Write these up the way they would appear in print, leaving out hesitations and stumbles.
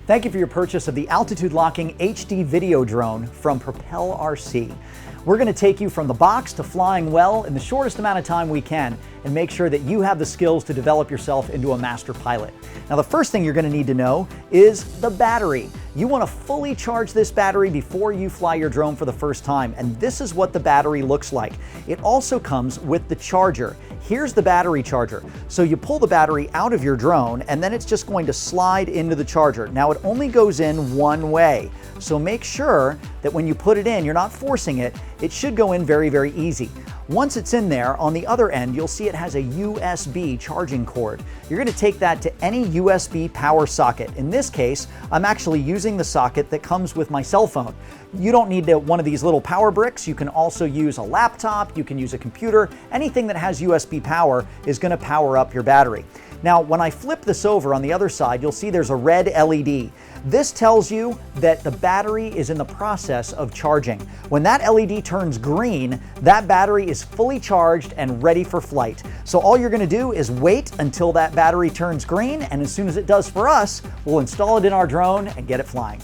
Thank you for your purchase of the altitude locking HD video drone from Propel RC. We're going to take you from the box to flying well in the shortest amount of time we can and make sure that you have the skills to develop yourself into a master pilot. Now, the first thing you're going to need to know is the battery. You want to fully charge this battery before you fly your drone for the first time, and this is what the battery looks like. It also comes with the charger. Here's the battery charger. So you pull the battery out of your drone and then it's just going to slide into the charger. Now it only goes in one way. So make sure that when you put it in, you're not forcing it. It should go in very, very easy. Once it's in there, on the other end, you'll see it has a USB charging cord. You're going to take that to any USB power socket. In this case, I'm actually using the socket that comes with my cell phone. You don't need one of these little power bricks. You can also use a laptop, you can use a computer. Anything that has USB power is going to power up your battery. Now, when I flip this over on the other side, you'll see there's a red LED. This tells you that the battery is in the process of charging. When that LED turns green, that battery is fully charged and ready for flight. So all you're going to do is wait until that battery turns green, and as soon as it does for us, we'll install it in our drone and get it flying.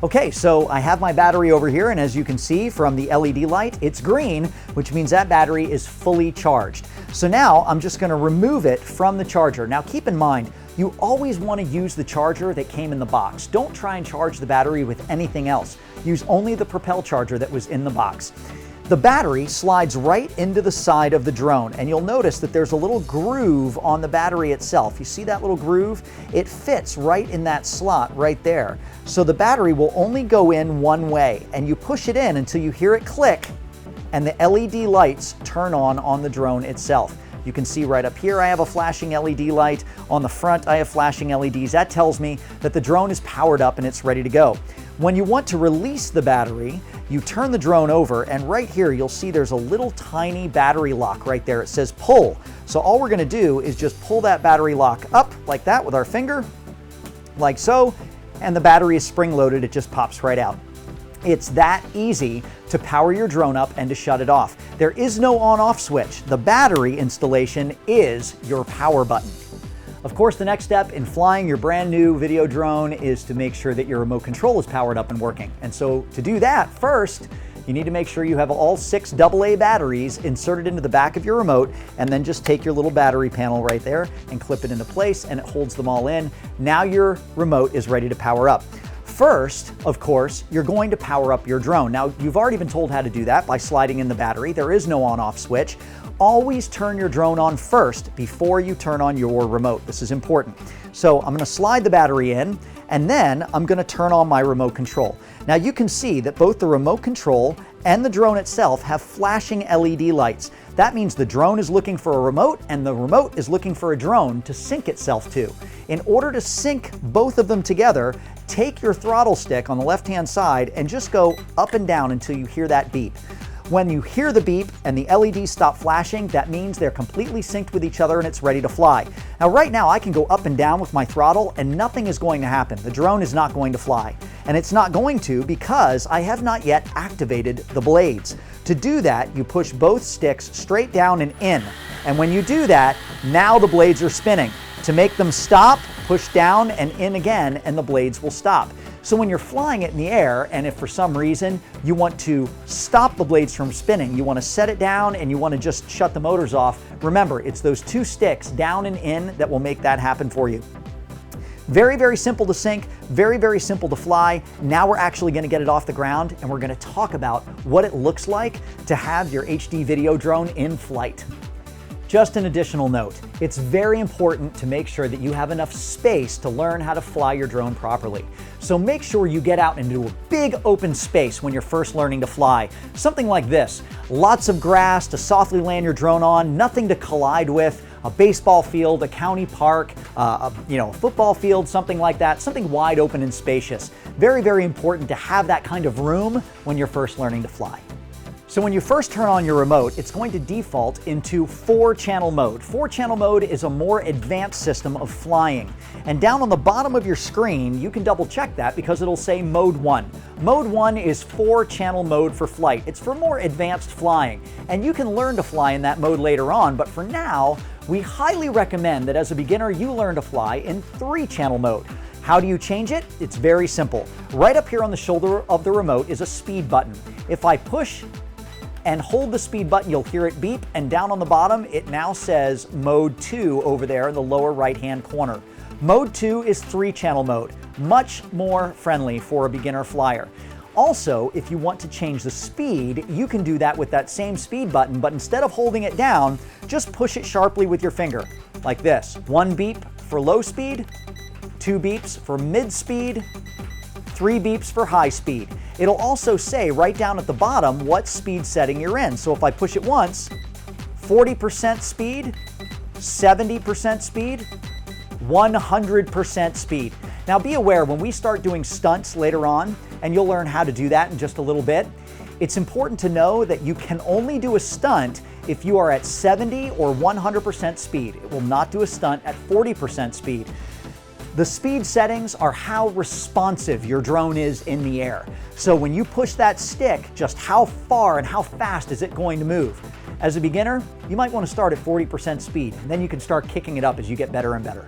Okay, so I have my battery over here, and as you can see from the LED light, it's green, which means that battery is fully charged. So now I'm just going to remove it from the charger. Now keep in mind, you always want to use the charger that came in the box. Don't try and charge the battery with anything else. Use only the Propel charger that was in the box. The battery slides right into the side of the drone, and you'll notice that there's a little groove on the battery itself. You see that little groove? It fits right in that slot right there. So the battery will only go in one way, and you push it in until you hear it click, and the LED lights turn on the drone itself. You can see right up here I have a flashing LED light. On the front I have flashing LEDs. That tells me that the drone is powered up and it's ready to go. When you want to release the battery, you turn the drone over, and right here you'll see there's a little tiny battery lock right there. It says pull. So all we're going to do is just pull that battery lock up like that with our finger, like so, and the battery is spring loaded. It just pops right out. It's that easy to power your drone up and to shut it off. There is no on-off switch. The battery installation is your power button. Of course, the next step in flying your brand new video drone is to make sure that your remote control is powered up and working. And so to do that, first, you need to make sure you have all 6 AA batteries inserted into the back of your remote, and then just take your little battery panel right there and clip it into place, and it holds them all in. Now your remote is ready to power up. First, of course, you're going to power up your drone. Now, you've already been told how to do that by sliding in the battery. There is no on-off switch. Always turn your drone on first before you turn on your remote. This is important. So I'm going to slide the battery in, and then I'm going to turn on my remote control. Now you can see that both the remote control and the drone itself have flashing LED lights. That means the drone is looking for a remote and the remote is looking for a drone to sync itself to. In order to sync both of them together, take your throttle stick on the left-hand side and just go up and down until you hear that beep. When you hear the beep and the LEDs stop flashing, that means they're completely synced with each other and it's ready to fly. Now right now I can go up and down with my throttle and nothing is going to happen. The drone is not going to fly. And it's not going to because I have not yet activated the blades. To do that, you push both sticks straight down and in. And when you do that, now the blades are spinning. To make them stop, push down and in again, and the blades will stop. So when you're flying it in the air, and if for some reason you want to stop the blades from spinning, you want to set it down and you want to just shut the motors off, remember, it's those 2 sticks down and in that will make that happen for you. Very, very simple to sync, very, very simple to fly. Now we're actually going to get it off the ground, and we're going to talk about what it looks like to have your HD video drone in flight. Just an additional note, it's very important to make sure that you have enough space to learn how to fly your drone properly. So make sure you get out into a big open space when you're first learning to fly. Something like this, lots of grass to softly land your drone on, nothing to collide with, a baseball field, a county park, a football field, something like that, something wide open and spacious. Very, very important to have that kind of room when you're first learning to fly. So when you first turn on your remote, it's going to default into 4-channel mode. 4-channel mode is a more advanced system of flying. And down on the bottom of your screen, you can double check that because it'll say Mode 1. Mode 1 is 4-channel mode for flight. It's for more advanced flying. And you can learn to fly in that mode later on, but for now, we highly recommend that as a beginner, you learn to fly in 3-channel mode. How do you change it? It's very simple. Right up here on the shoulder of the remote is a speed button. If I push and hold the speed button, you'll hear it beep, and down on the bottom, it now says Mode 2 over there in the lower right-hand corner. Mode 2 is 3-channel mode, much more friendly for a beginner flyer. Also, if you want to change the speed, you can do that with that same speed button, but instead of holding it down, just push it sharply with your finger, like this. 1 beep for low speed, 2 beeps for mid speed, 3 beeps for high speed. It'll also say right down at the bottom what speed setting you're in. So if I push it once, 40% speed, 70% speed, 100% speed. Now be aware, when we start doing stunts later on, and you'll learn how to do that in just a little bit, it's important to know that you can only do a stunt if you are at 70 or 100% speed. It will not do a stunt at 40% speed. The speed settings are how responsive your drone is in the air. So when you push that stick, just how far and how fast is it going to move? As a beginner, you might want to start at 40% speed, and then you can start kicking it up as you get better and better.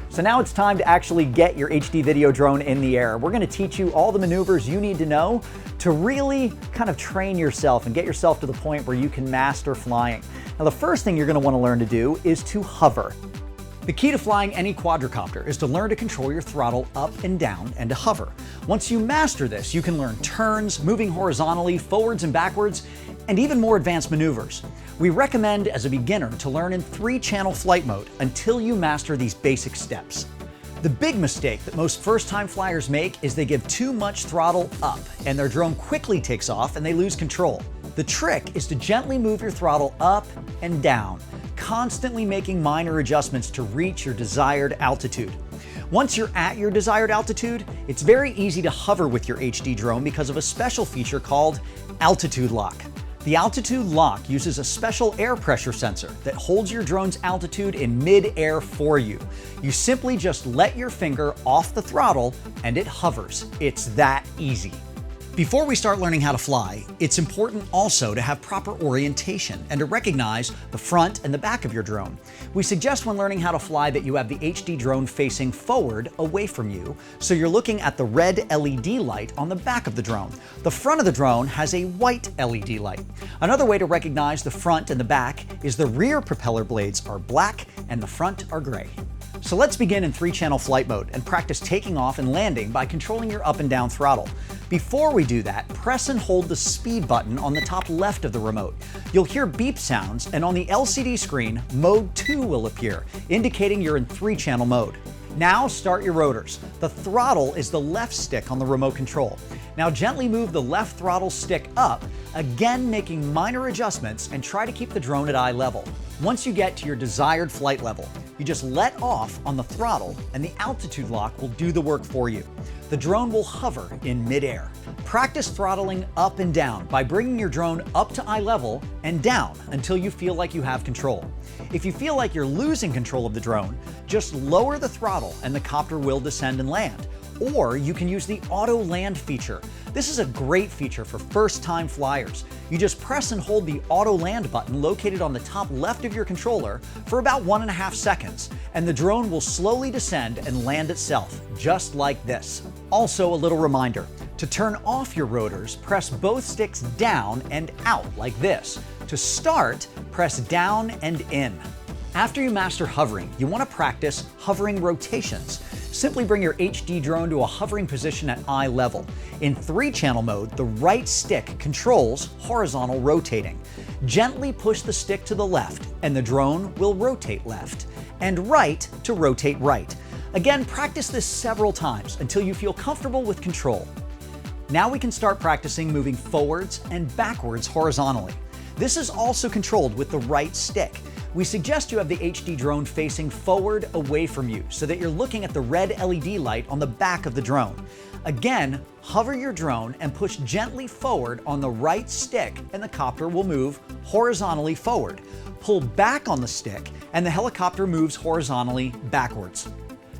So now it's time to actually get your HD video drone in the air. We're going to teach you all the maneuvers you need to know to really kind of train yourself and get yourself to the point where you can master flying. Now, the first thing you're going to want to learn to do is to hover. The key to flying any quadricopter is to learn to control your throttle up and down and to hover. Once you master this, you can learn turns, moving horizontally, forwards and backwards, and even more advanced maneuvers. We recommend as a beginner to learn in 3-channel flight mode until you master these basic steps. The big mistake that most first-time flyers make is they give too much throttle up and their drone quickly takes off and they lose control. The trick is to gently move your throttle up and down, constantly making minor adjustments to reach your desired altitude. Once you're at your desired altitude, it's very easy to hover with your HD drone because of a special feature called Altitude Lock. The Altitude Lock uses a special air pressure sensor that holds your drone's altitude in mid-air for you. You simply just let your finger off the throttle and it hovers. It's that easy. Before we start learning how to fly, it's important also to have proper orientation and to recognize the front and the back of your drone. We suggest when learning how to fly that you have the HD drone facing forward away from you, so you're looking at the red LED light on the back of the drone. The front of the drone has a white LED light. Another way to recognize the front and the back is the rear propeller blades are black and the front are gray. So let's begin in 3-channel flight mode and practice taking off and landing by controlling your up and down throttle. Before we do that, press and hold the speed button on the top left of the remote. You'll hear beep sounds, and on the LCD screen, Mode 2 will appear, indicating you're in 3-channel mode. Now start your rotors. The throttle is the left stick on the remote control. Now gently move the left throttle stick up, again making minor adjustments, and try to keep the drone at eye level. Once you get to your desired flight level, you just let off on the throttle and the altitude lock will do the work for you. The drone will hover in midair. Practice throttling up and down by bringing your drone up to eye level and down until you feel like you have control. If you feel like you're losing control of the drone, just lower the throttle and the copter will descend and land. Or you can use the auto land feature. This is a great feature for first-time flyers. You just press and hold the auto land button located on the top left of your controller for about 1.5 seconds, and the drone will slowly descend and land itself, just like this. Also, a little reminder, to turn off your rotors, press both sticks down and out like this. To start, press down and in. After you master hovering, you want to practice hovering rotations. Simply bring your HD drone to a hovering position at eye level. In 3-channel mode, the right stick controls horizontal rotating. Gently push the stick to the left, and the drone will rotate left, and right to rotate right. Again, practice this several times until you feel comfortable with control. Now we can start practicing moving forwards and backwards horizontally. This is also controlled with the right stick. We suggest you have the HD drone facing forward away from you so that you're looking at the red LED light on the back of the drone. Again, hover your drone and push gently forward on the right stick and the copter will move horizontally forward. Pull back on the stick and the helicopter moves horizontally backwards.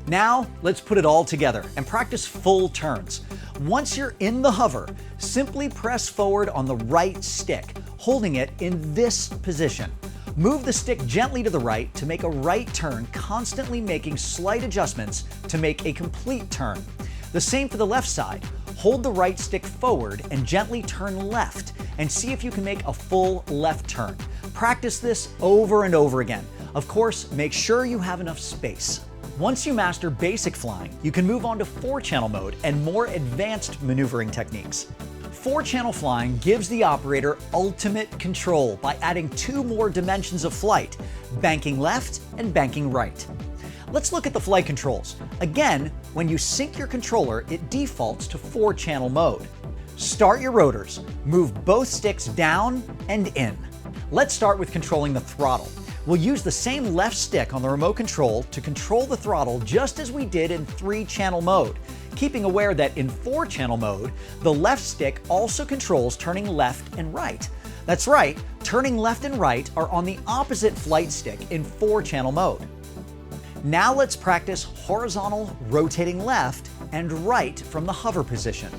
Now, let's put it all together and practice full turns. Once you're in the hover, simply press forward on the right stick, holding it in this position. Move the stick gently to the right to make a right turn, constantly making slight adjustments to make a complete turn. The same for the left side. Hold the right stick forward and gently turn left and see if you can make a full left turn. Practice this over and over again. Of course, make sure you have enough space. Once you master basic flying, you can move on to 4-channel mode and more advanced maneuvering techniques. 4-channel flying gives the operator ultimate control by adding 2 more dimensions of flight, banking left and banking right. Let's look at the flight controls. Again, when you sync your controller, it defaults to 4-channel mode. Start your rotors. Move both sticks down and in. Let's start with controlling the throttle. We'll use the same left stick on the remote control to control the throttle just as we did in 3-channel mode, keeping aware that in 4-channel mode, the left stick also controls turning left and right. That's right, turning left and right are on the opposite flight stick in 4-channel mode. Now let's practice horizontal rotating left and right from the hover position.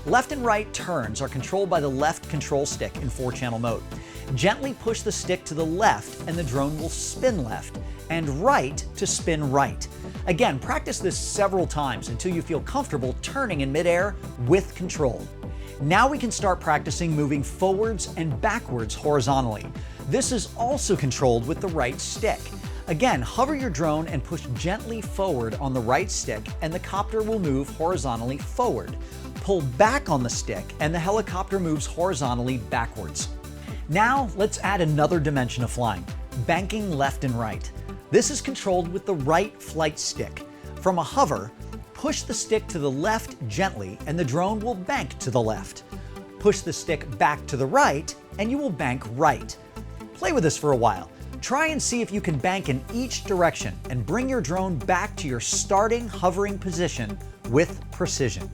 Left and right turns are controlled by the left control stick in 4-channel mode. Gently push the stick to the left and the drone will spin left, and right to spin right. Again, practice this several times until you feel comfortable turning in midair with control. Now we can start practicing moving forwards and backwards horizontally. This is also controlled with the right stick. Again, hover your drone and push gently forward on the right stick and the copter will move horizontally forward. Pull back on the stick and the helicopter moves horizontally backwards. Now let's add another dimension of flying, banking left and right. This is controlled with the right flight stick. From a hover, push the stick to the left gently and the drone will bank to the left. Push the stick back to the right and you will bank right. Play with this for a while. Try and see if you can bank in each direction and bring your drone back to your starting hovering position with precision.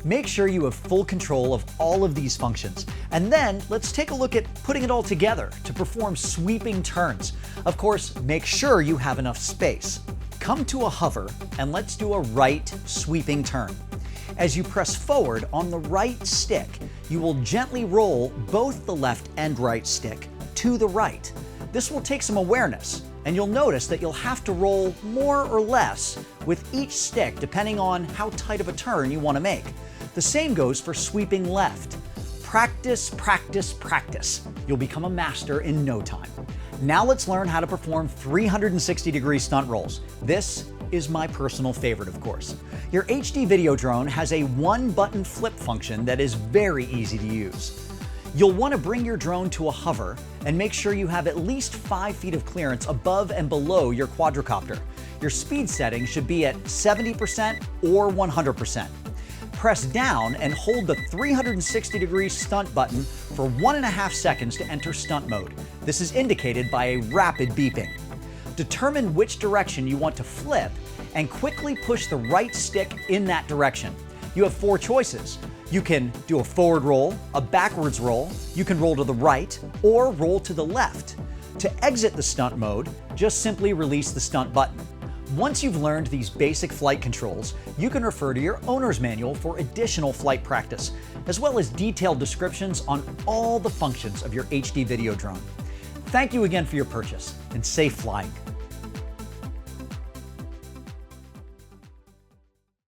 Make sure you have full control of all of these functions. And then let's take a look at putting it all together to perform sweeping turns. Of course, make sure you have enough space. Come to a hover and let's do a right sweeping turn. As you press forward on the right stick, you will gently roll both the left and right stick to the right. This will take some awareness, and you'll notice that you'll have to roll more or less with each stick depending on how tight of a turn you want to make. The same goes for sweeping left. Practice, practice, practice. You'll become a master in no time. Now let's learn how to perform 360-degree stunt rolls. This is my personal favorite, of course. Your HD video drone has a 1-button flip function that is very easy to use. You'll want to bring your drone to a hover and make sure you have at least 5 feet of clearance above and below your quadricopter. Your speed setting should be at 70% or 100%. Press down and hold the 360-degree stunt button for 1.5 seconds to enter stunt mode. This is indicated by a rapid beeping. Determine which direction you want to flip and quickly push the right stick in that direction. You have 4 choices. You can do a forward roll, a backwards roll, you can roll to the right, or roll to the left. To exit the stunt mode, just simply release the stunt button. Once you've learned these basic flight controls, you can refer to your owner's manual for additional flight practice, as well as detailed descriptions on all the functions of your HD video drone. Thank you again for your purchase, and safe flying.